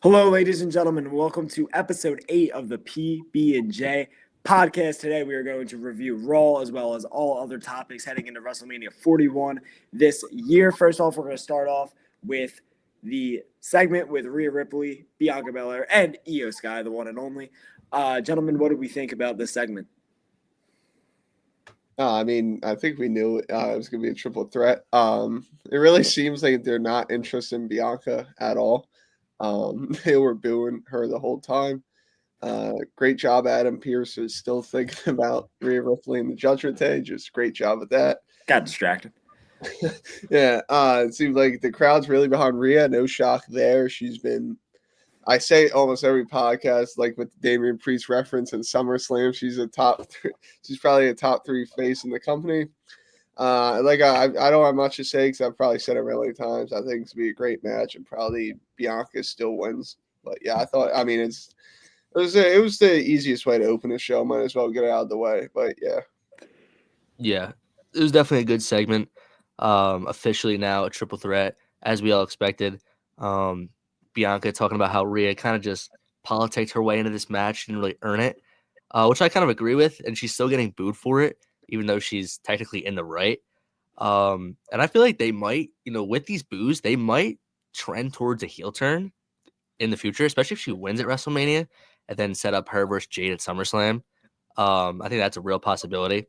Hello, ladies and gentlemen. Welcome to episode 8 of the PB&J podcast. Today, we are going to review Raw as well as all other topics heading into WrestleMania 41 this year. First off, we're going to start off with the segment with Rhea Ripley, Bianca Belair, and Io Sky, the one and only. Gentlemen, what did we think about this segment? I think we knew it was going to be a triple threat. It really seems like they're not interested in Bianca at all. They were booing her the whole time. Great job, Adam Pearce is still thinking about Rhea Ripley in the Judgment Day. Just great job with that. Got distracted. Yeah, it seems like the crowd's really behind Rhea. No shock there. I say almost every podcast, like with the Damian Priest reference in SummerSlam, she's probably a top 3 face in the company. I don't have much to say because I've probably said it a million times. I think it's gonna be a great match and probably Bianca still wins. But yeah, it was the easiest way to open a show. Might as well get it out of the way. But yeah. Yeah, it was definitely a good segment. Officially now a triple threat, as we all expected. Bianca talking about how Rhea kind of just politicked her way into this match, didn't really earn it, which I kind of agree with, and she's still getting booed for it, even though she's technically in the right. And I feel like they might, with these boos, they might trend towards a heel turn in the future, especially if she wins at WrestleMania and then set up her versus Jade at SummerSlam. I think that's a real possibility.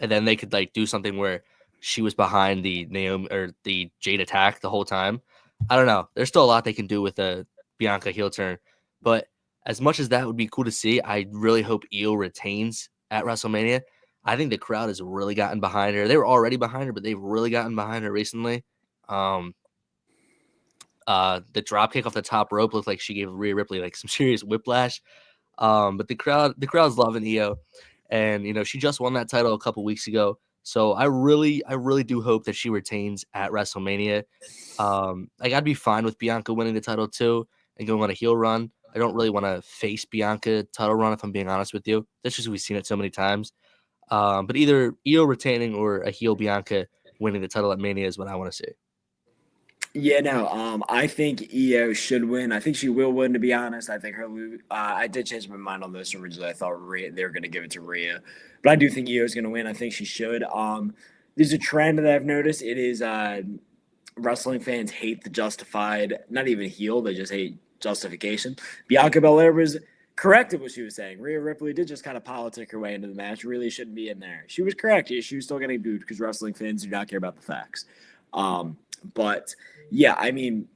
And then they could do something where she was behind the Naomi or the Jade attack the whole time. I don't know. There's still a lot they can do with a Bianca heel turn, but as much as that would be cool to see, I really hope Io retains at WrestleMania. I think the crowd has really gotten behind her. They were already behind her, but they've really gotten behind her recently. The drop kick off the top rope looked like she gave Rhea Ripley some serious whiplash. But the crowd's loving Io, and she just won that title a couple weeks ago. So I really do hope that she retains at WrestleMania. I'd be fine with Bianca winning the title too and going on a heel run. I don't really want to face Bianca title run if I'm being honest with you. That's just we've seen it so many times. But either Io retaining or a heel Bianca winning the title at Mania is what I want to see. Yeah, no. I think Io should win. I think she will win. To be honest, I think her. I did change my mind on this originally. I thought they were going to give it to Rhea, but I do think Io is going to win. I think she should. There's a trend that I've noticed. It is wrestling fans hate the justified, not even heel. They just hate justification. Bianca Belair was correct in what she was saying. Rhea Ripley did just kind of politic her way into the match. Really shouldn't be in there. She was correct. She was still getting booed because wrestling fans do not care about the facts. But yeah, I mean,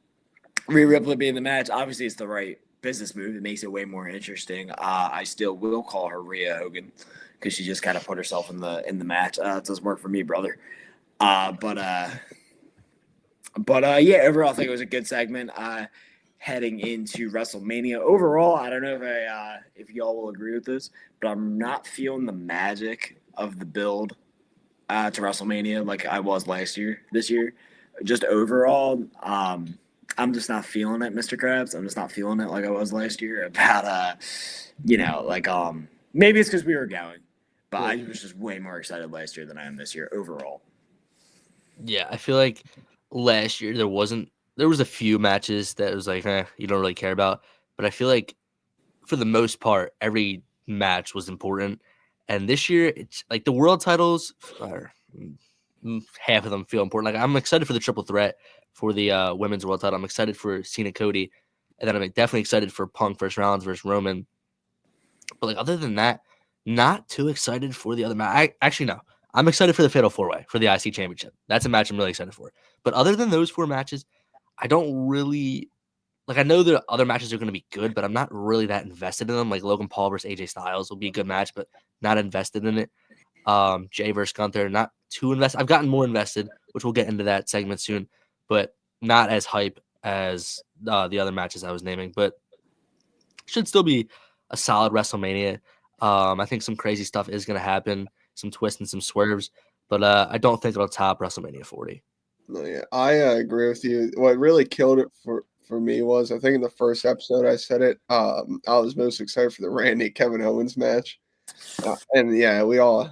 Rhea Ripley being in the match, obviously it's the right business move. It makes it way more interesting. I still will call her Rhea Hogan because she just kind of put herself in the match. It doesn't work for me, brother. But yeah, overall, I think it was a good segment. Heading into WrestleMania, overall, I don't know if y'all will agree with this, but I'm not feeling the magic of the build to WrestleMania like I was this year. Just overall, I'm just not feeling it, Mr. Krabs. I'm just not feeling it like I was last year about, maybe it's because we were going, but I was just way more excited last year than I am this year overall. Yeah, I feel like last year there was a few matches that was you don't really care about, but I feel like for the most part, every match was important. And this year, it's like the world titles are half of them feel important. I'm excited for the triple threat for the women's world title. I'm excited for Cena Cody, and then I'm definitely excited for Punk versus Rollins versus Roman. But other than that, not too excited for the other match. Actually, no. I'm excited for the Fatal 4-Way for the IC Championship. That's a match I'm really excited for. But other than those 4 matches, I don't really I know the other matches are going to be good, but I'm not really that invested in them. Like Logan Paul versus AJ Styles will be a good match, but not invested in it. Jay versus Gunther, not too invested. I've gotten more invested, which we'll get into that segment soon, but not as hype as the other matches I was naming. But should still be a solid WrestleMania. I think some crazy stuff is going to happen, some twists and some swerves, but I don't think it'll top WrestleMania 40. No, yeah, I agree with you. What really killed it for me was, I think in the first episode I said it. I was most excited for the Randy Kevin Owens match, and yeah, we all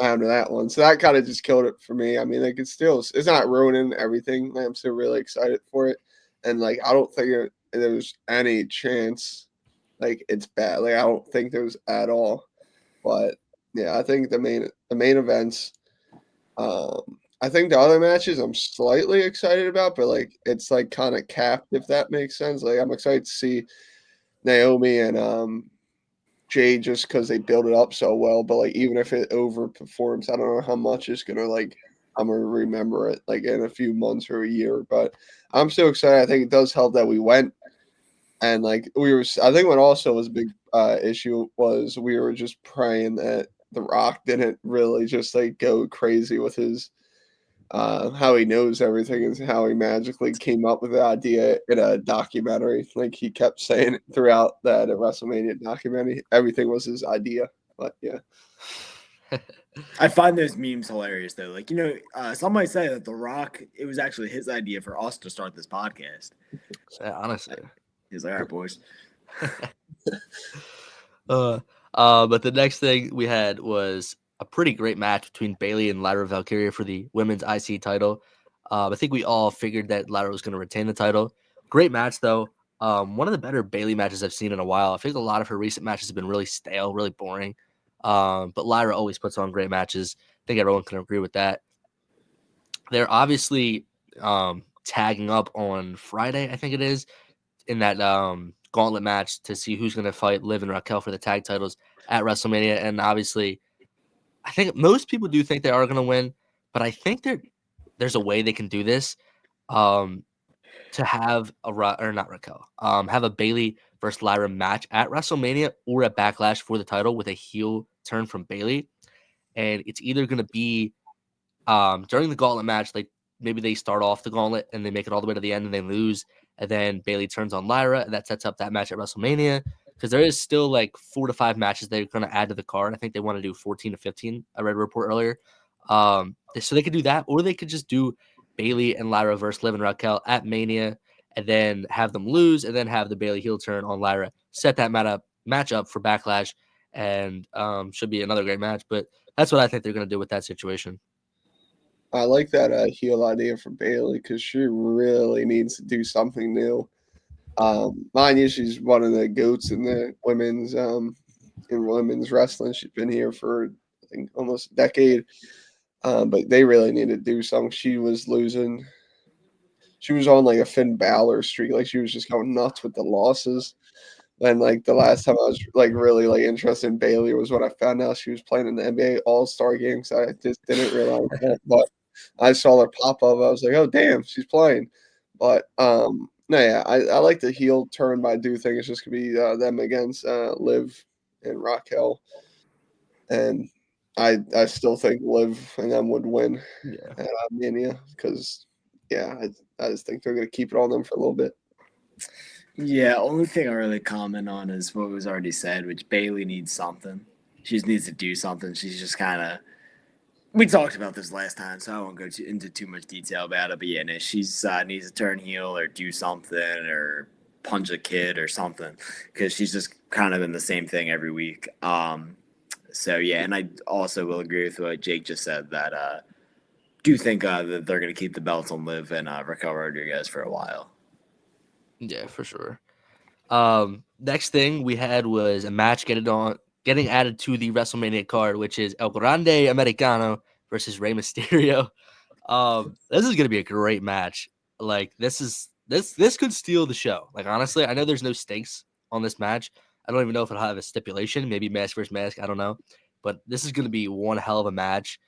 had to that one. So that kind of just killed it for me. I mean, it's not ruining everything. I'm still really excited for it, and I don't think there's any chance like it's bad. Like I don't think there's at all. But yeah, I think the main events. I think the other matches I'm slightly excited about, but like it's like kind of capped if that makes sense. Like I'm excited to see Naomi and Jade just because they build it up so well. But like even if it overperforms, I don't know how much it's gonna like. I'm gonna remember it like in a few months or a year. But I'm so excited. I think it does help that we went and like we were. I think what also was a big issue was we were just praying that The Rock didn't really just like go crazy with his how he knows everything and how he magically came up with the idea in a documentary. Like he kept saying it throughout that WrestleMania documentary, everything was his idea. But yeah, I find those memes hilarious though. Like, some might say that The Rock, it was actually his idea for us to start this podcast. Honestly. He's like, all right, boys. But the next thing we had was a pretty great match between Bayley and Lyra Valkyria for the women's IC title. I think we all figured that Lyra was going to retain the title. Great match, though. One of the better Bayley matches I've seen in a while. I think a lot of her recent matches have been really stale, really boring. But Lyra always puts on great matches. I think everyone can agree with that. They're obviously tagging up on Friday, I think it is, in that gauntlet match to see who's going to fight Liv and Raquel for the tag titles at WrestleMania. And obviously, I think most people do think they are going to win, but I think there's a way they can do this to have have a Bayley versus Lyra match at WrestleMania or at Backlash for the title with a heel turn from Bayley. And it's either going to be during the gauntlet match, like maybe they start off the gauntlet and they make it all the way to the end and they lose, and then Bayley turns on Lyra, and that sets up that match at WrestleMania. Because there is still like 4 to 5 matches they're going to add to the card. I think they want to do 14 to 15. I read a report earlier. So they could do that, or they could just do Bayley and Lyra versus Liv and Raquel at Mania, and then have them lose, and then have the Bayley heel turn on Lyra, set that match up for Backlash, and should be another great match. But that's what I think they're going to do with that situation. I like that heel idea for Bayley because she really needs to do something new. Mind you, she's one of the goats in the women's wrestling. She's been here for I think almost a decade. But they really need to do something. She was losing. She was on like a Finn Balor streak. Like she was just going nuts with the losses. And like the last time I was like really like interested in Bayley was when I found out she was playing in the NBA All-Star game. So I just didn't realize that. But I saw her pop up. I was like, oh damn, she's playing. But no, yeah, I like the heel turn, but I do think it's just gonna be them against Liv and Raquel. And I still think Liv and them would win at Mania because I just think they're gonna keep it on them for a little bit. Yeah, only thing I really comment on is what was already said, which Bayley needs something. She just needs to do something. She's just kind of. We talked about this last time, so I won't go into too much detail about it. But yeah, no, she's needs to turn heel or do something or punch a kid or something because she's just kind of in the same thing every week. So yeah, and I also will agree with what Jake just said that do think that they're going to keep the belts on Liv and Raquel Rodriguez for a while. Yeah, for sure. Next thing we had was a match getting added to the WrestleMania card, which is El Grande Americano versus Rey Mysterio. This is gonna be a great match. Like this could steal the show. Like honestly, I know there's no stakes on this match. I don't even know if it'll have a stipulation, maybe mask versus mask. I don't know, but this is gonna be one hell of a match.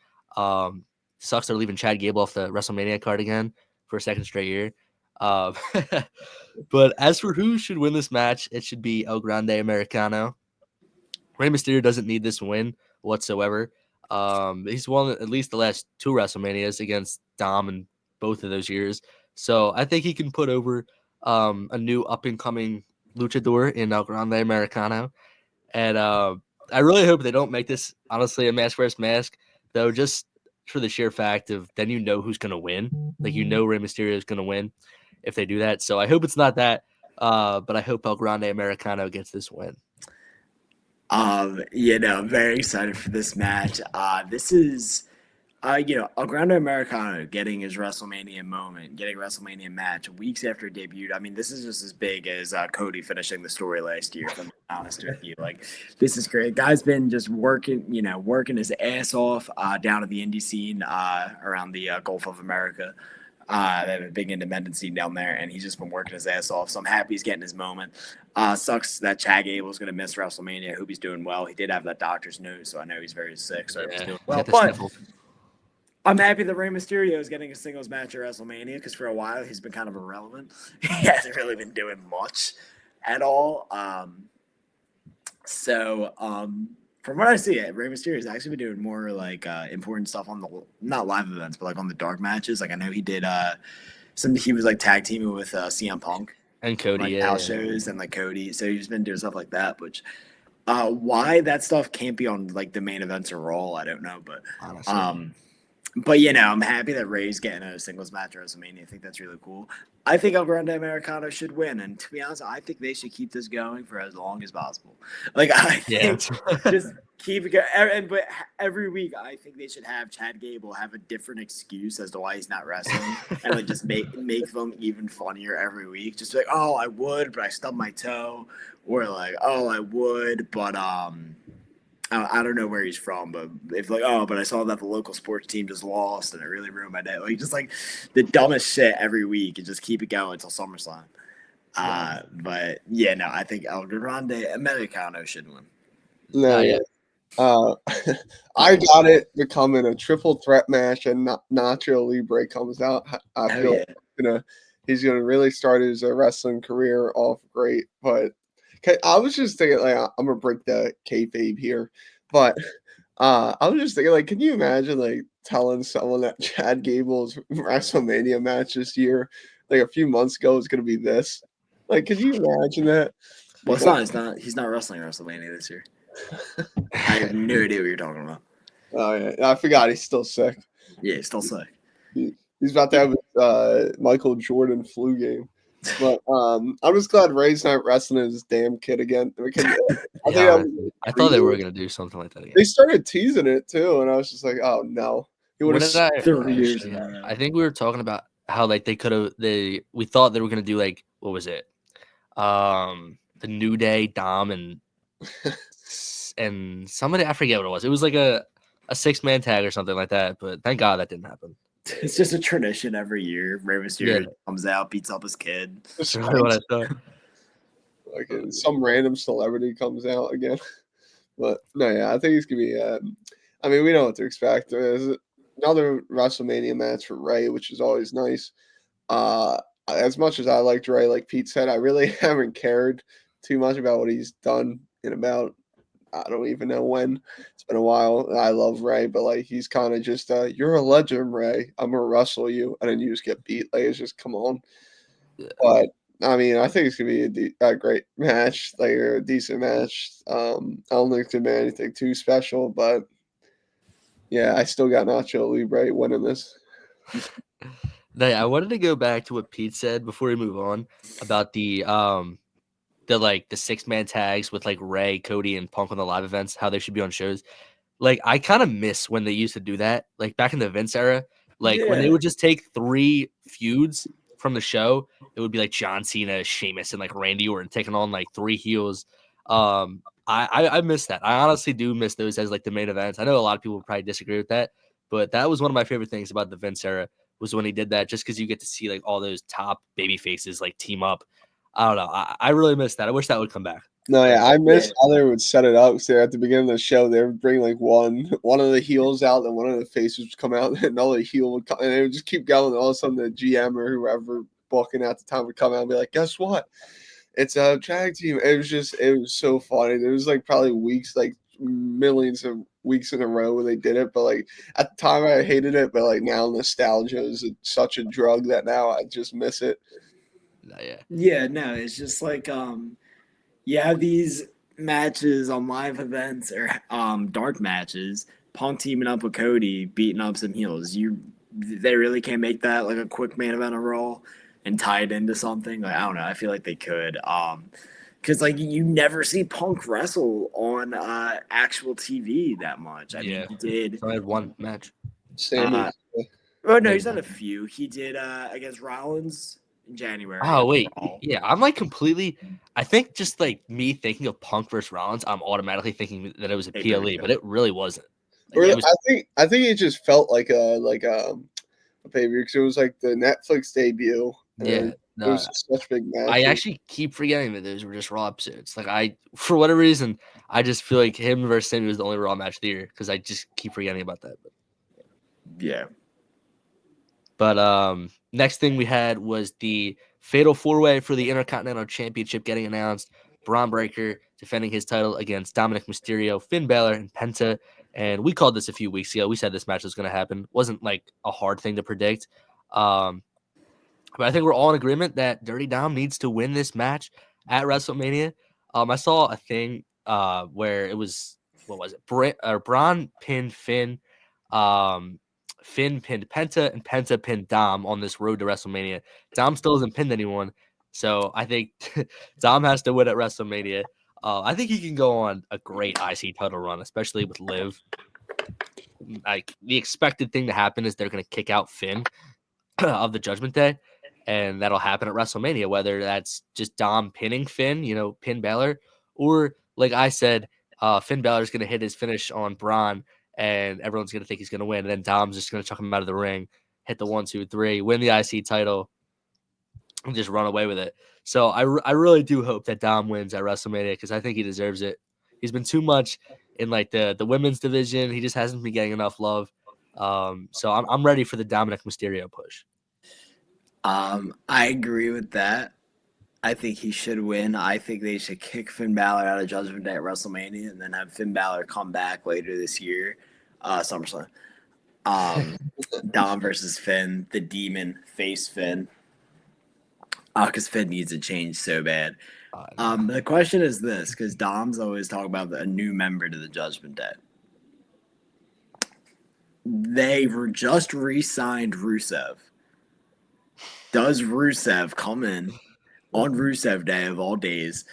Sucks they're leaving Chad Gable off the WrestleMania card again for a second straight year. But as for who should win this match, it should be El Grande Americano. Rey Mysterio doesn't need this win whatsoever. He's won at least the last 2 WrestleManias against Dom in both of those years. So I think he can put over a new up-and-coming luchador in El Grande Americano. And I really hope they don't make this, honestly, a mask versus mask, though, just for the sheer fact of then you know who's going to win. Like, you know Rey Mysterio is going to win if they do that. So I hope it's not that, but I hope El Grande Americano gets this win. I'm very excited for this match. This is El Grande Americano getting his WrestleMania moment, getting a WrestleMania match weeks after it debuted. I mean, this is just as big as Cody finishing the story last year, if I'm honest with you. Like, this is great. Guy's been just working his ass off down at the indie scene around the Gulf of America. They have a big independent scene down there, and he's just been working his ass off. So I'm happy he's getting his moment. Sucks that Chad Gable's going to miss WrestleMania. I hope he's doing well. He did have that doctor's note, so I know he's very sick. So he's doing well. But I'm happy that Rey Mysterio is getting a singles match at WrestleMania because for a while he's been kind of irrelevant. He hasn't really been doing much at all. From what I see, Rey Mysterio has actually been doing more like important stuff on the not live events, but like on the dark matches. Like I know he did he was like tag teaming with CM Punk and Cody, like shows and like Cody. So he's been doing stuff like that, which why that stuff can't be on like the main events or Raw, I don't know, but honestly. But I'm happy that Ray's getting a singles match at WrestleMania. I think that's really cool. I think El Grande Americano should win, and to be honest, I think they should keep this going for as long as possible. Like I think just keep it going. But every week, I think they should have Chad Gable have a different excuse as to why he's not wrestling, and like just make them even funnier every week. Just like, oh, I would, but I stubbed my toe, or like, oh, I would, but I don't know where he's from, but if like, oh, but I saw that the local sports team just lost and it really ruined my day. Like just like the dumbest shit every week and just keep it going until SummerSlam. But I think El Grande Americano should win. No, I got it becoming a triple threat match and Nacho Libre comes out. I feel he's gonna really start his wrestling career off great, but. I was just thinking, like, I'm gonna break the kayfabe here, but I was just thinking, like, can you imagine, like, telling someone that Chad Gable's WrestleMania match this year, like a few months ago, is gonna be this? Like, can you imagine that? Well, it's not. He's not wrestling WrestleMania this year. I have no idea what you're talking about. Oh yeah, I forgot he's still sick. Yeah, he's still sick. He's about to have his Michael Jordan flu game. But I'm just glad Ray's not wrestling his damn kid again. Because I thought they were gonna do something like that again. They started teasing it too, and I was just like, oh no. He would have 30 years. I think we were talking about how like we thought they were gonna do like what was it? The New Day, Dom and somebody, I forget what it was. It was like a 6-man tag or something like that, but thank God that didn't happen. It's just a tradition every year. Rey Mysterio comes out, beats up his kid. That's really what I thought. Like some random celebrity comes out again. But no, I think it's gonna be. I mean, we know what to expect. There's another WrestleMania match for Rey, which is always nice. As much as I liked Rey, like Pete said, I really haven't cared too much about what he's done in about. I don't even know when. It's been a while. I love Rey, but like he's kind of just you're a legend, Rey. I'm gonna wrestle you, and then you just get beat. Like it's just come on. Yeah. But I mean, I think it's gonna be a great match, like a decent match. I don't think it's gonna be anything too special, but yeah, I still got Nacho Libre winning this. I wanted to go back to what Pete said before we move on about the 6-man tags with like Rey, Cody, and Punk on the live events, how they should be on shows. Like I kind of miss when they used to do that. Like back in the Vince era, when they would just take 3 feuds from the show, it would be like John Cena, Sheamus, and like Randy Orton taking on like 3 heels. I miss that. I honestly do miss those as like the main events. I know a lot of people would probably disagree with that, but that was one of my favorite things about the Vince era was when he did that, just because you get to see like all those top baby faces like team up. I don't know. I really miss that. I wish that would come back. No, I miss how they would set it up. So at the beginning of the show, they would bring like one of the heels out, and one of the faces would come out, and another heel would come, and they would just keep going. And all of a sudden, the GM or whoever booking at the time would come out and be like, "Guess what? It's a tag team." It was so funny. There was like probably weeks, like millions of weeks in a row where they did it. But like at the time, I hated it. But like now, nostalgia is such a drug that now I just miss it. No, it's just like you have these matches on live events or dark matches, Punk teaming up with Cody, beating up some heels. They really can't make that like a quick main event of Raw and tie it into something. Like I don't know, I feel like they could. Because like you never see Punk wrestle on actual TV that much. I mean, he did. So I had one match. Sami. Oh no, he's done a few. He did against Rollins in January. Oh wait, Raw. yeah, I'm like completely. I think just like me thinking of Punk versus Rollins, I'm automatically thinking that it was a PLE, but it really wasn't. Like, I think it just felt like a pay-per-view because it was like the Netflix debut. Yeah, it was such a big match. I actually keep forgetting that those were just Raw episodes. Like for whatever reason, I just feel like him versus Sami was the only Raw match of the year because I just keep forgetting about that. Yeah. But next thing we had was the Fatal 4-Way for the Intercontinental Championship getting announced. Braun Breaker defending his title against Dominic Mysterio, Finn Balor, and Penta. And we called this a few weeks ago. We said this match was going to happen. Wasn't like a hard thing to predict. But I think we're all in agreement that Dirty Dom needs to win this match at WrestleMania. I saw a thing where it was, what was it? Braun pinned Finn. Finn pinned Penta, and Penta pinned Dom on this road to WrestleMania. Dom still hasn't pinned anyone, so I think Dom has to win at WrestleMania. I think he can go on a great IC title run, especially with Liv. Like the expected thing to happen is they're going to kick out Finn of the Judgment Day, and that'll happen at WrestleMania. Whether that's just Dom pinning Finn, pin Balor, or like I said, Finn Balor's going to hit his finish on Braun, and everyone's going to think he's going to win. And then Dom's just going to chuck him out of the ring, hit the 1, 2, 3, win the IC title, and just run away with it. So I really do hope that Dom wins at WrestleMania because I think he deserves it. He's been too much in like the women's division. He just hasn't been getting enough love. So I'm ready for the Dominic Mysterio push. I agree with that. I think he should win. I think they should kick Finn Balor out of Judgment Day at WrestleMania and then have Finn Balor come back later this year, SummerSlam. Dom versus Finn, the Demon, face Finn. Because Finn needs a change so bad. The question is this, because Dom's always talking about a new member to the Judgment Day. They were just re-signed Rusev. Does Rusev come in on Rusev Day of all days,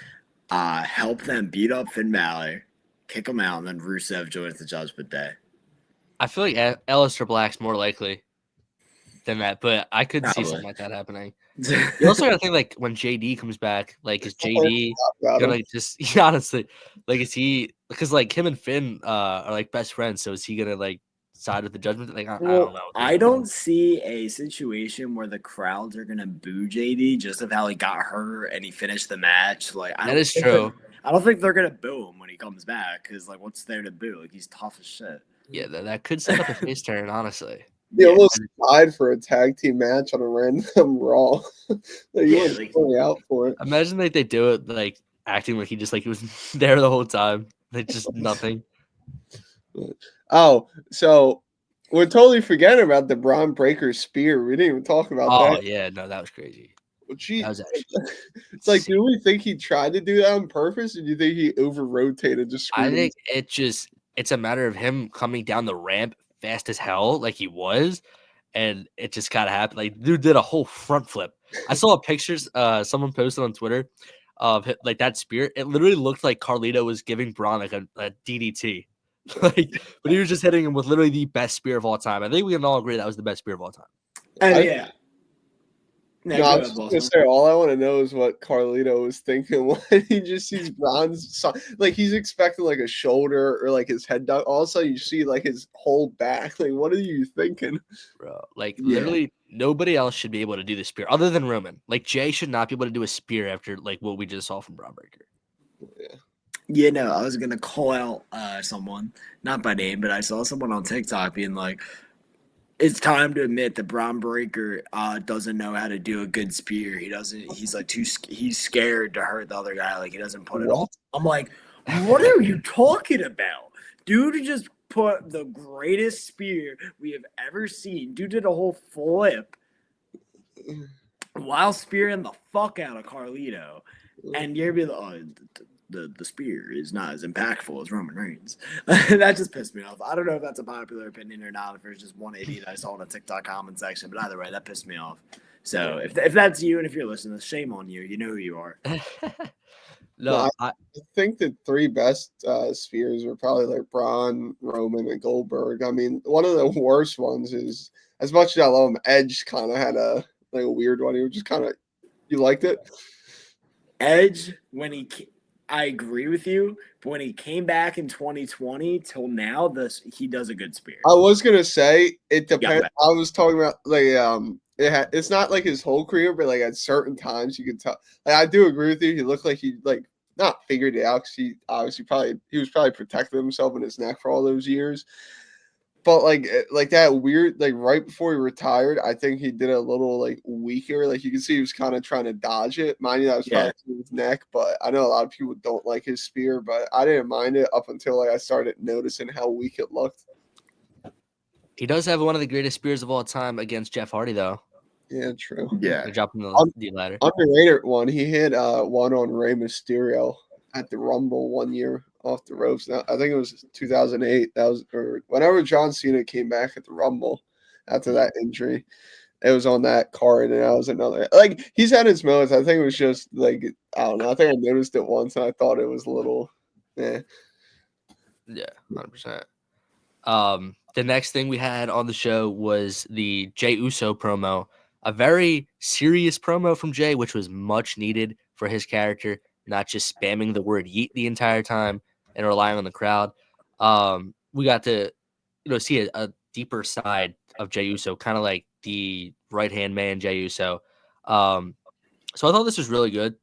help them beat up Finn Balor, kick him out, and then Rusev joins the Judgment Day? I feel like Aleister Black's more likely than that, but I could see something like that happening. You also gotta think like when JD comes back, like is JD gonna just honestly, like is he because like him and Finn are like best friends, so is he gonna like side with the Judgment? Like I don't know. I don't see a situation where the crowds are gonna boo JD just of how he got hurt and he finished the match. Like that is true. I don't think they're gonna boo him when he comes back because like what's there to boo? Like he's tough as shit. Yeah, that could set up a face turn, honestly. He almost died for a tag team match on a random Raw. Like, out for it. Imagine like they do it like acting like he just like he was there the whole time. Like just nothing. Oh, so we're totally forgetting about the Braun Breaker spear. We didn't even talk about that. Oh yeah, no, that was crazy. That was actually it's like, do we think he tried to do that on purpose, or do you think he over rotated? I think it's a matter of him coming down the ramp fast as hell, like he was, and it just gotta happen. Like dude did a whole front flip. I saw pictures someone posted on Twitter of like that spear. It literally looked like Carlito was giving Braun like a DDT. Like, but he was just hitting him with literally the best spear of all time. I think we can all agree that was the best spear of all time. Yeah. No, I was just gonna say, all I want to know is what Carlito was thinking when he just sees Braun's, like he's expecting like a shoulder or like his head down. All of a sudden, you see like his whole back. Like, what are you thinking, bro? Like, literally, nobody else should be able to do the spear other than Roman. Like, Jay should not be able to do a spear after like what we just saw from Braun Breaker. Yeah. Yeah, no, I was gonna call out someone, not by name, but I saw someone on TikTok being like, it's time to admit that Braun Breaker doesn't know how to do a good spear. He doesn't. He's like he's scared to hurt the other guy. Like he doesn't put it on. I'm like, what are you talking about? Dude just put the greatest spear we have ever seen. Dude did a whole flip while spearing the fuck out of Carlito, and you're be like, oh, the spear is not as impactful as Roman Reigns. That just pissed me off. I don't know if that's a popular opinion or not, if there's just one idiot I saw in a TikTok comment section, but either way, that pissed me off. So if that's you and if you're listening, shame on you. You know who you are. No, I think the three best spheres are probably like Braun, Roman, and Goldberg. I mean, one of the worst ones is, as much as I love him, Edge kind of had a weird one. He was just kind of, you liked it? Edge, I agree with you, but when he came back in 2020 till now, he does a good spear. I was gonna say it depends. Yeah, I was talking about it's not like his whole career, but like at certain times you could tell. Like I do agree with you. He looked like he like not figured it out because he obviously he was probably protecting himself in his neck for all those years. But like that weird like right before he retired, I think he did a little like weaker. Like you can see he was kind of trying to dodge it. Mind you, that was probably through his neck. But I know a lot of people don't like his spear, but I didn't mind it up until like I started noticing how weak it looked. he does have one of the greatest spears of all time against Jeff Hardy, though. Yeah, true. Yeah. Dropping the ladder. Underrated one. He hit one on Rey Mysterio at the Rumble one year off the ropes. Now, I think it was 2008. That was or whenever John Cena came back at the Rumble after that injury. It was on that card, and that was another. Like he's had his moments. I think it was just like I don't know. I think I noticed it once, and I thought it was a little. Yeah, 100%. The next thing we had on the show was the Jey Uso promo, a very serious promo from Jey, which was much needed for his character, not just spamming the word yeet the entire time and relying on the crowd. We got to, see a deeper side of Jey Uso, kind of like the right-hand man Jey Uso. So I thought this was really good.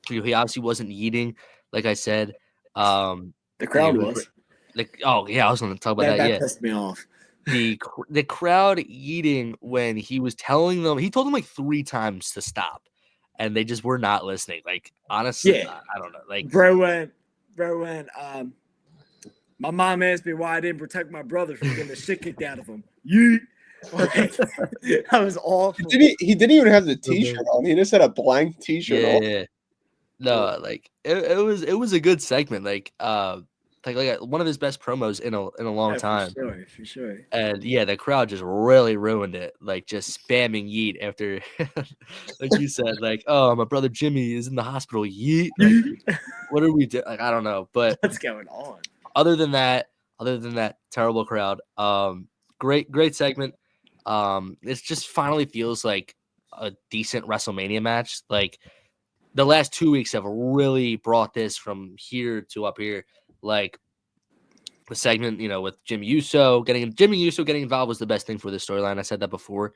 He obviously wasn't yeeting, like I said. The crowd was. I was going to talk about that. That pissed me off. The crowd eating when he was telling them, he told them like 3 times to stop, and they just were not listening. Like honestly, Yeah. I don't know. Like bro went. My mom asked me why I didn't protect my brother from getting the shit kicked out of him. Yeet. Like, that was awful. He didn't even have the T-shirt on. He just had a blank T-shirt on. Yeah. No, like it was a good segment. Like one of his best promos in a long time. For sure. And yeah, the crowd just really ruined it. Like just spamming yeet after, like you said, like, oh, my brother Jimmy is in the hospital. Yeet. Like, what are we doing? Like, I don't know. But what's going on? Other than that terrible crowd. Great segment. It just finally feels like a decent WrestleMania match. Like the last 2 weeks have really brought this from here to up here. Like the segment, with Jimmy Uso getting involved was the best thing for this storyline. I said that before,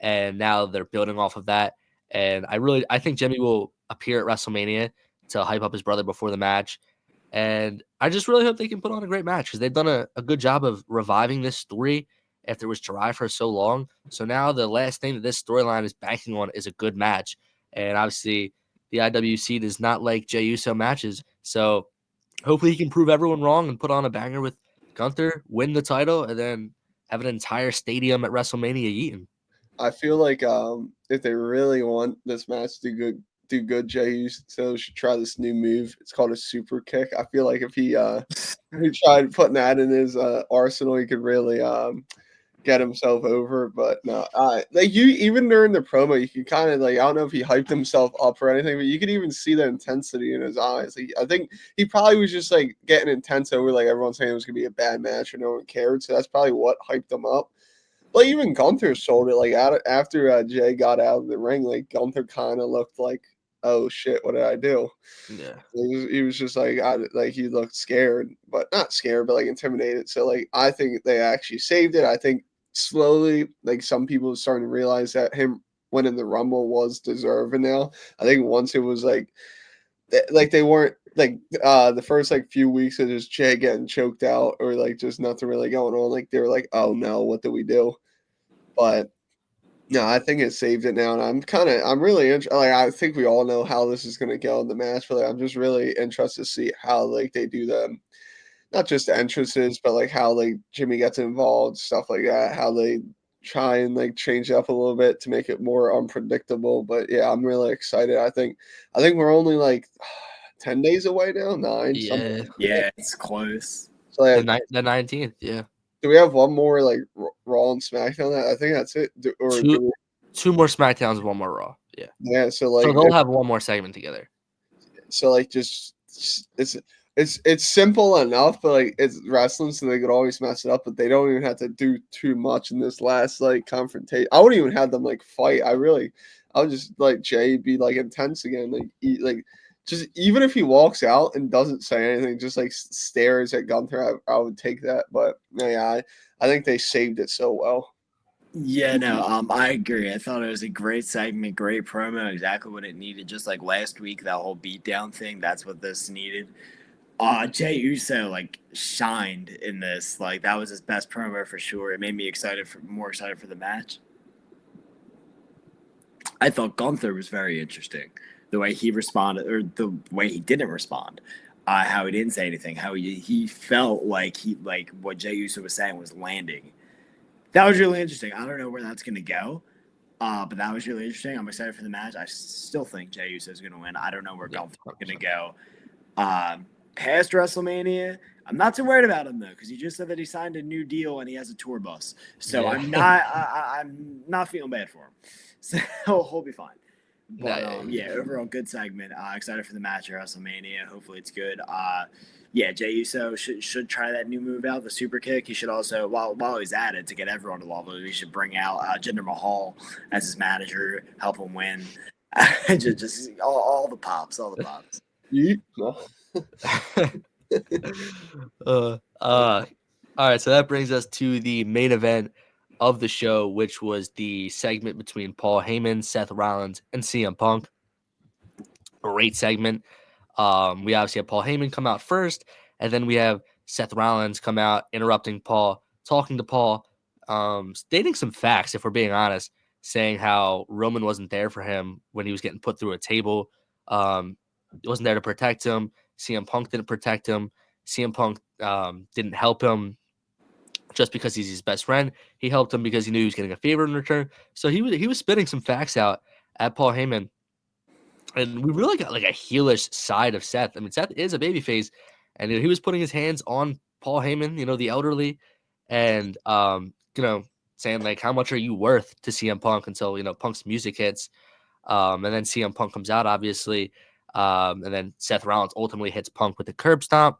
and now they're building off of that. And I think Jimmy will appear at WrestleMania to hype up his brother before the match. And I just really hope they can put on a great match because they've done a good job of reviving this story after it was dry for so long. So now the last thing that this storyline is banking on is a good match. And obviously the IWC does not like Jey Uso matches. So hopefully he can prove everyone wrong and put on a banger with Gunther, win the title, and then have an entire stadium at WrestleMania eaten. I feel like if they really want this match to do good, Jey Uso should try this new move. It's called a super kick. I feel like if he tried putting that in his arsenal, he could really get himself over. But no, like you even during the promo, you can kind of like I don't know if he hyped himself up or anything, but you could even see the intensity in his eyes. Like, I think he probably was just like getting intense over like everyone saying it was gonna be a bad match and no one cared. So that's probably what hyped him up. But even Gunther sold it. Like after Jey got out of the ring, like Gunther kind of looked like, oh shit, what did I do? Yeah, he was just like he looked scared, but not scared, but like intimidated. So like I think they actually saved it. I think slowly, like some people are starting to realize that him winning the Rumble was deserving now. I think once it was like they weren't like the first like few weeks of just Jey getting choked out or like just nothing really going on. Like they were like, oh no, what do we do? But no, I think it saved it now, and I'm really interested. Like I think we all know how this is going to go in the match, but like, I'm just really interested to see how like they do them, not just the entrances, but like how like Jimmy gets involved, stuff like that. How they try and like change it up a little bit to make it more unpredictable. But yeah, I'm really excited. I think we're only like 10 days away now, 9. yeah, Yeah, it's close. So like, the 19th. Yeah, do we have one more like Raw and SmackDown? I think that's it. 2 more SmackDowns, 1 more Raw. Yeah. Yeah, so So like they'll have 1 more segment together. so like just it's simple enough, but like it's wrestling, so they could always mess it up. But they don't even have to do too much in this last like confrontation. I wouldn't even have them like fight. I'll just like Jay be like intense again, like just even if he walks out and doesn't say anything, just like stares at Gunther, I would take that. But yeah, I think they saved it so well. Yeah, no, I agree. I thought it was a great segment, great promo, exactly what it needed. Just like last week, that whole beatdown thing, that's what this needed. Jay Uso like shined in this. Like that was his best promo for sure. It made me more excited for the match. I thought Gunther was very interesting. The way he responded, or the way he didn't respond, how he didn't say anything, how he felt like what Jay Uso was saying was landing. That was really interesting. I don't know where that's gonna go, but that was really interesting. I'm excited for the match. I still think Jay Uso is gonna win. I don't know where Gunther's gonna go. Past WrestleMania, I'm not too worried about him though, because he just said that he signed a new deal and he has a tour bus. So Yeah. I'm not feeling bad for him. So he'll be fine. But yeah, overall good segment. Excited for the match at WrestleMania. Hopefully it's good. Yeah, Jay Uso should try that new move out, the super kick. He should also, while he's at it, to get everyone to love it, he should bring out Jinder Mahal as his manager, help him win. just all the pops, all the pops. All right, so that brings us to the main event of the show, which was the segment between Paul Heyman, Seth Rollins, and CM Punk. Great segment. We obviously have Paul Heyman come out first, and then we have Seth Rollins come out, interrupting Paul, talking to Paul, stating some facts, if we're being honest, saying how Roman wasn't there for him when he was getting put through a table. He wasn't there to protect him. CM Punk didn't protect him. CM Punk didn't help him just because he's his best friend. He helped him because he knew he was getting a favor in return. So he was spitting some facts out at Paul Heyman. And we really got like a heelish side of Seth. I mean, Seth is a babyface, and he was putting his hands on Paul Heyman, the elderly, and saying like, how much are you worth to CM Punk until Punk's music hits. And then CM Punk comes out, obviously. And then Seth Rollins ultimately hits Punk with the curb stomp.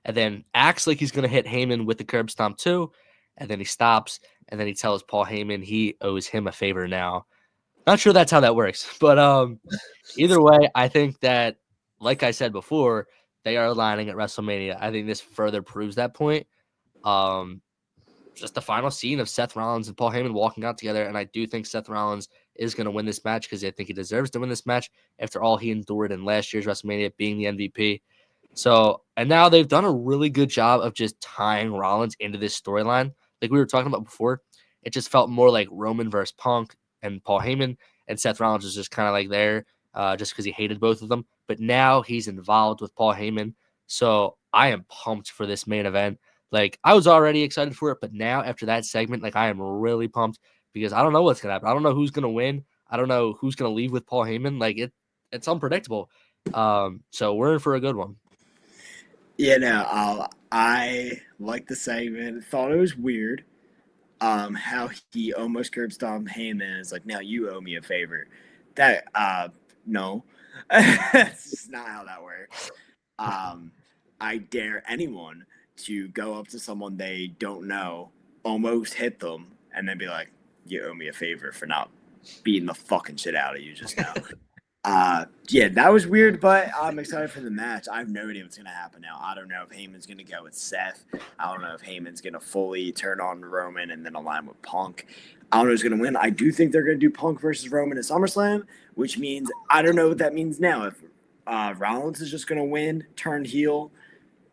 And then acts like he's going to hit Heyman with the curb stomp too. And then he stops. And then he tells Paul Heyman he owes him a favor now. Not sure that's how that works. But either way, I think that, like I said before, they are aligning at WrestleMania. I think this further proves that point. Just the final scene of Seth Rollins and Paul Heyman walking out together. And I do think Seth Rollins is going to win this match because I think he deserves to win this match after all he endured in last year's WrestleMania, being the MVP. So, and now they've done a really good job of just tying Rollins into this storyline. Like we were talking about before, it just felt more like Roman versus Punk and Paul Heyman, and Seth Rollins was just kind of like there just because he hated both of them. But now he's involved with Paul Heyman. So I am pumped for this main event. Like I was already excited for it, but now after that segment, like I am really pumped because I don't know what's going to happen. I don't know who's going to win. I don't know who's going to leave with Paul Heyman. Like it's unpredictable. So we're in for a good one. Yeah, no, I like the segment. Thought it was weird. How he almost curb stomped Heyman is like, now you owe me a favor. That no. That's just not how that works. I dare anyone to go up to someone they don't know, almost hit them, and then be like, you owe me a favor for not beating the fucking shit out of you just now. Yeah, that was weird, but I'm excited for the match. I have no idea what's gonna happen now. I don't know if Heyman's gonna go with Seth. I don't know if Heyman's gonna fully turn on Roman and then align with Punk. I don't know who's gonna win. I do think they're gonna do Punk versus Roman at SummerSlam, which means I don't know what that means now. If Rollins is just gonna win, turn heel,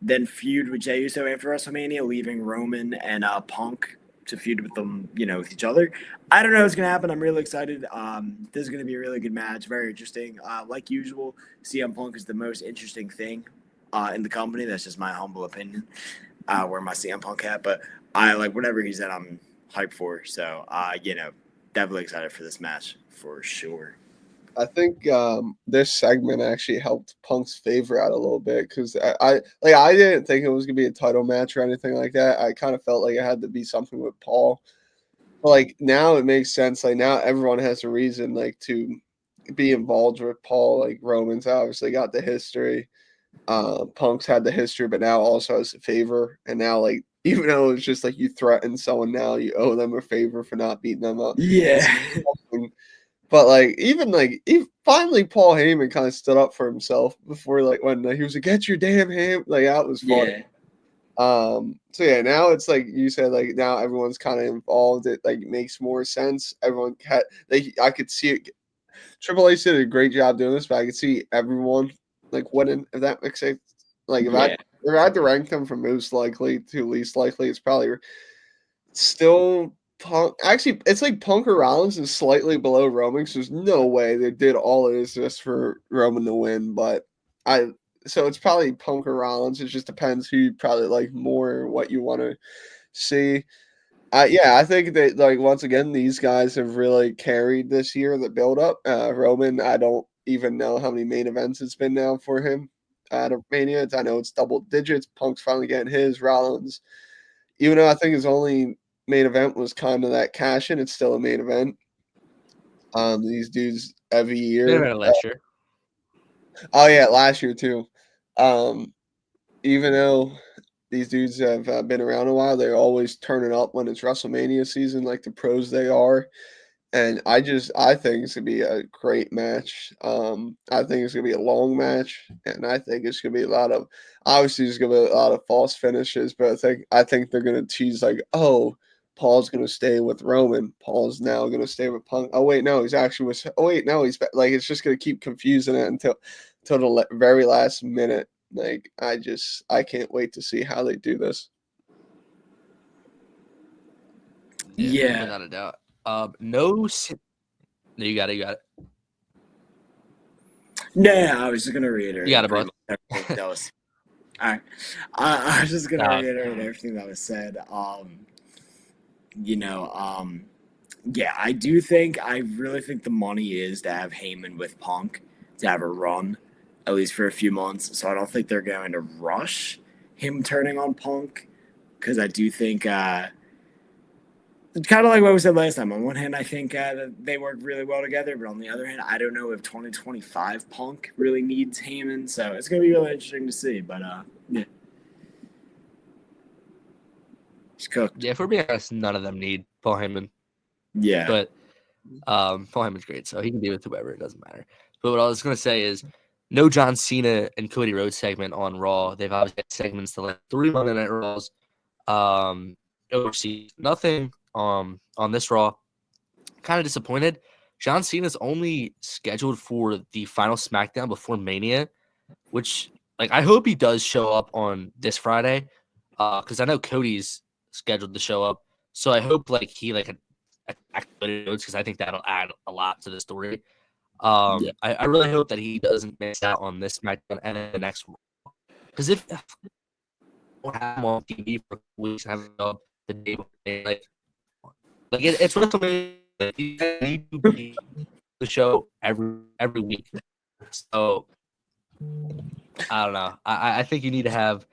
then feud with Jey Uso after WrestleMania, leaving Roman and Punk to feud with them, with each other. I don't know what's going to happen. I'm really excited. This is going to be a really good match. Very interesting. Like usual, CM Punk is the most interesting thing in the company. That's just my humble opinion. Wear my CM Punk hat, but I like whatever he's at, I'm hyped for. So, definitely excited for this match for sure. I think this segment actually helped Punk's favor out a little bit because I didn't think it was gonna be a title match or anything like that. I kind of felt like it had to be something with Paul, But, like, now it makes sense. Like, now everyone has a reason, like, to be involved with Paul. Like, Roman's obviously got the history. Punk's had the history, but now also has a favor. And now, like, even though it's just like you threaten someone now, you owe them a favor for not beating them up. Yeah. But like even finally Paul Heyman kind of stood up for himself before, like, when he was like, "Get your damn hand," like, that was funny. Yeah. So yeah, now it's like you said, like, now everyone's kind of involved. It like makes more sense. Everyone had I could see it. Triple H did a great job doing this, but I could see everyone like winning, if that makes sense. Like if Yeah. I had to rank them from most likely to least likely, it's probably still Punk. Actually, it's like Punk or Rollins is slightly below Roman, so there's no way they did all of this just for Roman to win. But so it's probably Punk or Rollins. It just depends who you probably like more, what you want to see. Yeah, I think that, like, once again, these guys have really carried this year, the build up. Roman, I don't even know how many main events it's been now for him out of Mania. I know it's double digits. Punk's finally getting his. Rollins, even though I think his only main event was kind of that cash in, it's still a main event. These dudes every year. Last year. Oh yeah, last year too. Even though these dudes have been around a while, they're always turning up when it's WrestleMania season, like the pros they are. And I think it's gonna be a great match. I think it's gonna be a long match, and I think it's gonna be a lot of, obviously there's gonna be a lot of false finishes, but I think they're gonna choose, like, oh, Paul's gonna stay with Roman. Paul's now gonna stay with Punk. Oh wait, no, he's actually with. Oh wait, no, he's like, it's just gonna keep confusing it until the very last minute. Like, I can't wait to see how they do this. Yeah. Without a doubt. No, you got it. No, I was just gonna reiterate. You got it, pretty bud. much everything that was. All right. I was just gonna reiterate everything that was said. You know, yeah, I really think the money is to have Heyman with Punk to have a run, at least for a few months. So I don't think they're going to rush him turning on Punk, because I do think kind of like what we said last time. On one hand, I think that they work really well together, but on the other hand, I don't know if 2025 Punk really needs Heyman. So it's gonna be really interesting to see. But yeah, he's cooked. Yeah, if we're being honest, none of them need Paul Heyman. Yeah, But Paul Heyman's great, so he can be with whoever. It doesn't matter. But what I was gonna say is, no John Cena and Cody Rhodes segment on Raw. They've obviously had segments the last 3 Monday Night Raws. Overseas, nothing. On this Raw, kind of disappointed. John Cena's only scheduled for the final SmackDown before Mania, which, like, I hope he does show up on this Friday, because I know Cody's scheduled to show up. So I hope, like, he like activates, because I think that'll add a lot to the story. Yeah. I really hope that he doesn't miss out on this SmackDown and then the next one, because if we'll have him on TV for weeks, have him up the day before, like it's WrestleMania. You need to be the show every week. So I don't know. I think you need to have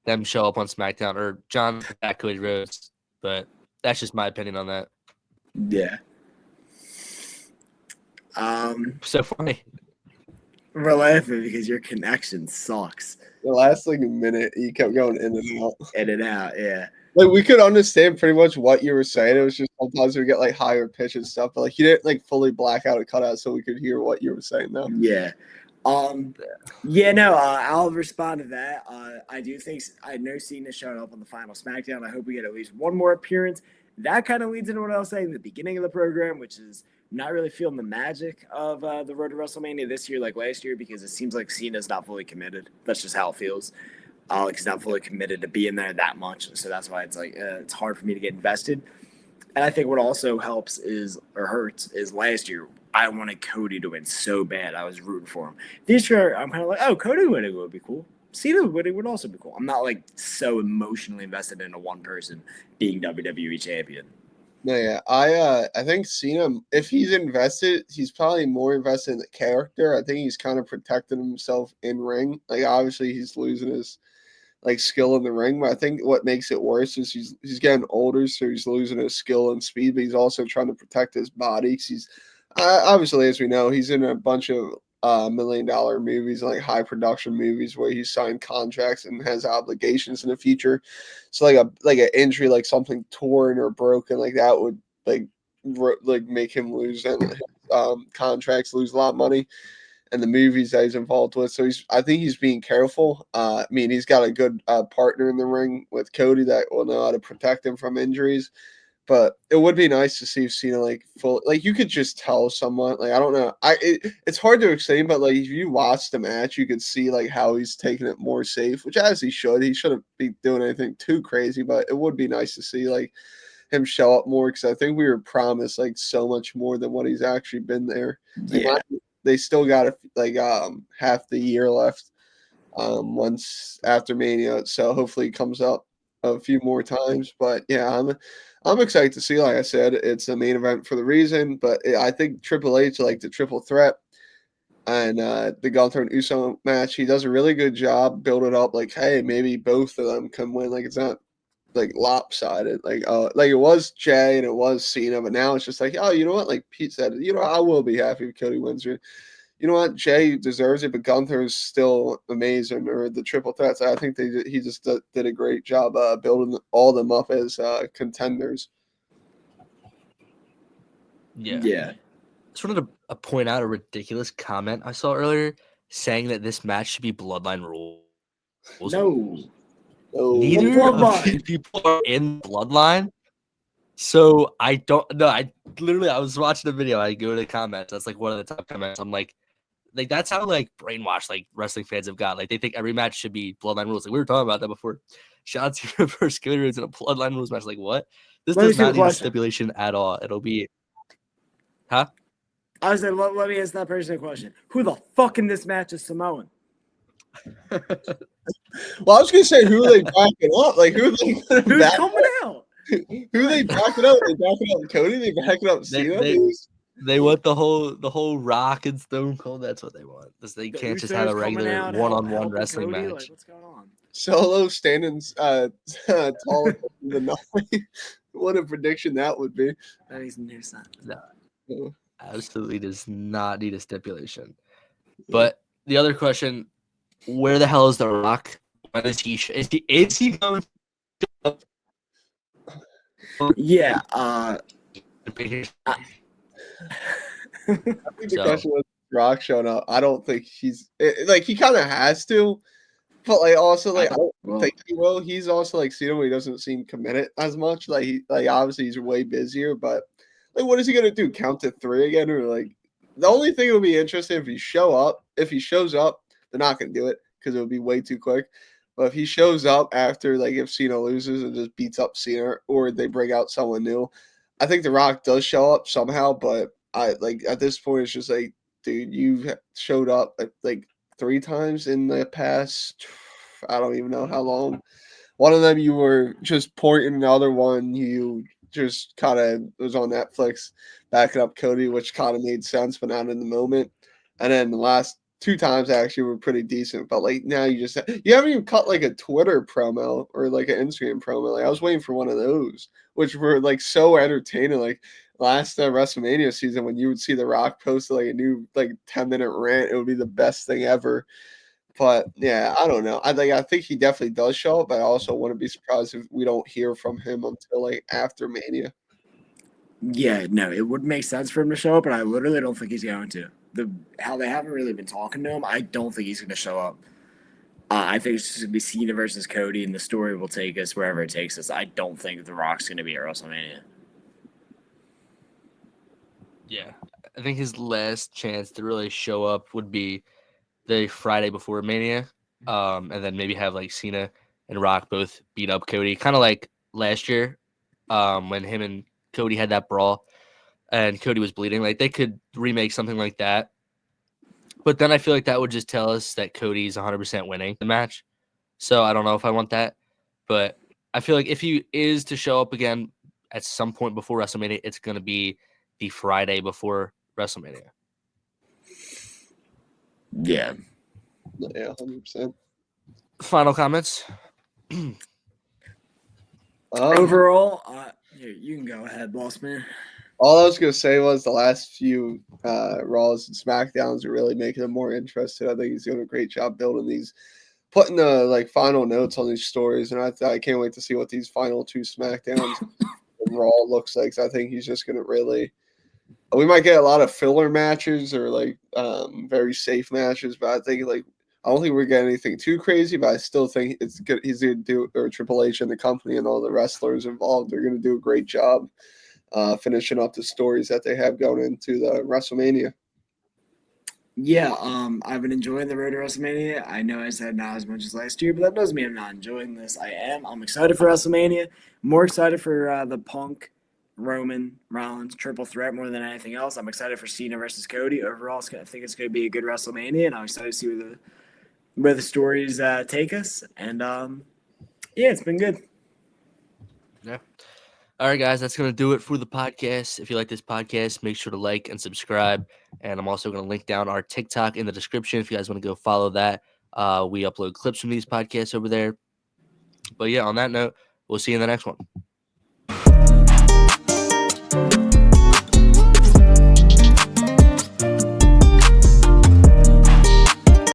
them show up on SmackDown, or John back Cody Rhodes. But that's just my opinion on that. Yeah. So funny. We're laughing because your connection sucks. The last, like, a minute, you kept going in and out. In and out, yeah. Like, we could understand pretty much what you were saying. It was just sometimes we get, like, higher pitch and stuff, but, like, you didn't, like, fully black out a cutout so we could hear what you were saying though. Yeah. Yeah, no, I'll respond to that. I do think I know Cena showed up on the final SmackDown. I hope we get at least one more appearance. That kind of leads into what I was saying at the beginning of the program, which is not really feeling the magic of the road to WrestleMania this year like last year, because it seems like Cena's not fully committed. That's just how it feels. Like, he's not fully committed to being there that much. So that's why it's like it's hard for me to get invested. And I think what also helps hurts is last year I wanted Cody to win so bad. I was rooting for him. This year I'm kind of like, oh, Cody winning would be cool. Cena winning would also be cool. I'm not like so emotionally invested into one person being WWE champion. No, yeah, I think Cena, if he's invested, he's probably more invested in the character. I think he's kind of protecting himself in ring. Like, obviously he's losing his like skill in the ring. But I think what makes it worse is he's getting older, so he's losing his skill and speed, but he's also trying to protect his body. 'Cause he's obviously, as we know, he's in a bunch of $1 million movies, like high production movies where he's signed contracts and has obligations in the future. So like an injury, like something torn or broken, like that would like make him lose and contracts, lose a lot of money and the movies that he's involved with. So I think he's being careful. I mean, he's got a good partner in the ring with Cody that will know how to protect him from injuries. But it would be nice to see Cena like full. Like you could just tell someone. Like I don't know. It's hard to explain, but like if you watch the match, you could see like how he's taking it more safe, which as he should. He shouldn't be doing anything too crazy, but it would be nice to see like him show up more because I think we were promised like so much more than what he's actually been there. Like, Yeah. they still got half the year left once after Mania, so hopefully he comes up a few more times. But yeah, I'm excited to see. Like I said, it's a main event for the reason, but I think Triple H, like the triple threat and the Gunther and Uso match, he does a really good job building up. Like, hey, maybe both of them can win. Like it's not like lopsided. Like it was Jay and it was Cena, but now it's just like, oh, you know what? Like Pete said, you know, I will be happy if Cody wins. You know what? Jay deserves it, but Gunther is still amazing. Or the triple threats, I think he just did a great job building all of them up as contenders. Yeah. I just wanted to point out a ridiculous comment I saw earlier saying that this match should be bloodline rules. No. Neither of these people are in bloodline. So I don't know. I was watching a video. I go to the comments. That's like one of the top comments. I'm like that's how like brainwashed like wrestling fans have got. Like they think every match should be bloodline rules. Like we were talking about that before. Shout out to versus Cody Rhodes in a bloodline rules match. Like what? This does not need a stipulation at all. It'll be, huh? I was like, let me ask that person a question. Who the fuck in this match is Samoan? Well, I was gonna say who are they backing up? Like who's coming out? Who they backing up? They backing up Cody? They backing up Cena? They want the whole Rock and Stone Cold. That's what they want. They can't just have a regular one-on-one wrestling match. Like, what's going on? Solo standing tall the night. What a prediction that would be. That makes no sense. No, absolutely does not need a stipulation. But the other question: where the hell is the Rock? When is he? Is he going? Yeah. I think the question was Rock showing up. I don't think he's like he kind of has to, but like also like I don't think he will. He's also like Cena when he doesn't seem committed as much. Like obviously he's way busier, but like what is he gonna do? Count to 3 again? Or like the only thing that would be interesting if he shows up, they're not gonna do it because it would be way too quick. But if he shows up after, like, if Cena loses and just beats up Cena, or they bring out someone new, I think The Rock does show up somehow. But I like at this point, it's just like, dude, you showed up like 3 times in the past. I don't even know how long. One of them you were just pointing, the other one you just kind of was on Netflix backing up Cody, which kind of made sense, but not in the moment. And then the last 2 times actually were pretty decent, but like now you haven't even cut like a Twitter promo or like an Instagram promo. Like I was waiting for one of those, which were like so entertaining. Like last WrestleMania season, when you would see The Rock post like a new like 10-minute rant, it would be the best thing ever. But yeah, I don't know. I think he definitely does show up, but I also wouldn't be surprised if we don't hear from him until like after Mania. Yeah, no, it would make sense for him to show up, but I literally don't think he's going to. How they haven't really been talking to him, I don't think he's going to show up. I think it's just going to be Cena versus Cody, and the story will take us wherever it takes us. I don't think The Rock's going to be at WrestleMania. Yeah, I think his last chance to really show up would be the Friday before Mania, and then maybe have like Cena and Rock both beat up Cody, kind of like last year, when him and Cody had that brawl, and Cody was bleeding. Like they could remake something like that, but then I feel like that would just tell us that Cody's 100% winning the match. So I don't know if I want that, but I feel like if he is to show up again at some point before WrestleMania, it's going to be the Friday before WrestleMania. Yeah. Yeah, 100%. Final comments Overall, here, you can go ahead, boss man. All I was gonna say was the last few Raws and Smackdowns are really making them more interested. I think he's doing a great job building these, putting the like final notes on these stories, and I can't wait to see what these final 2 Smackdowns and Raw looks like. So I think he's just gonna really. We might get a lot of filler matches or like very safe matches, but I think like I don't think we're getting anything too crazy. But I still think it's good. He's gonna do, or Triple H and the company and all the wrestlers involved are gonna do a great job. Finishing up the stories that they have going into the WrestleMania. Yeah, I've been enjoying the road to WrestleMania. I know I said not as much as last year, but that doesn't mean I'm not enjoying this. I am. I'm excited for WrestleMania. More excited for the Punk, Roman, Rollins triple threat more than anything else. I'm excited for Cena versus Cody. Overall, I think it's going to be a good WrestleMania, and I'm excited to see where the stories take us. And yeah, it's been good. Yeah. All right, guys, that's going to do it for the podcast. If you like this podcast, make sure to like and subscribe. And I'm also going to link down our TikTok in the description if you guys want to go follow that. We upload clips from these podcasts over there. But yeah, on that note, we'll see you in the next one.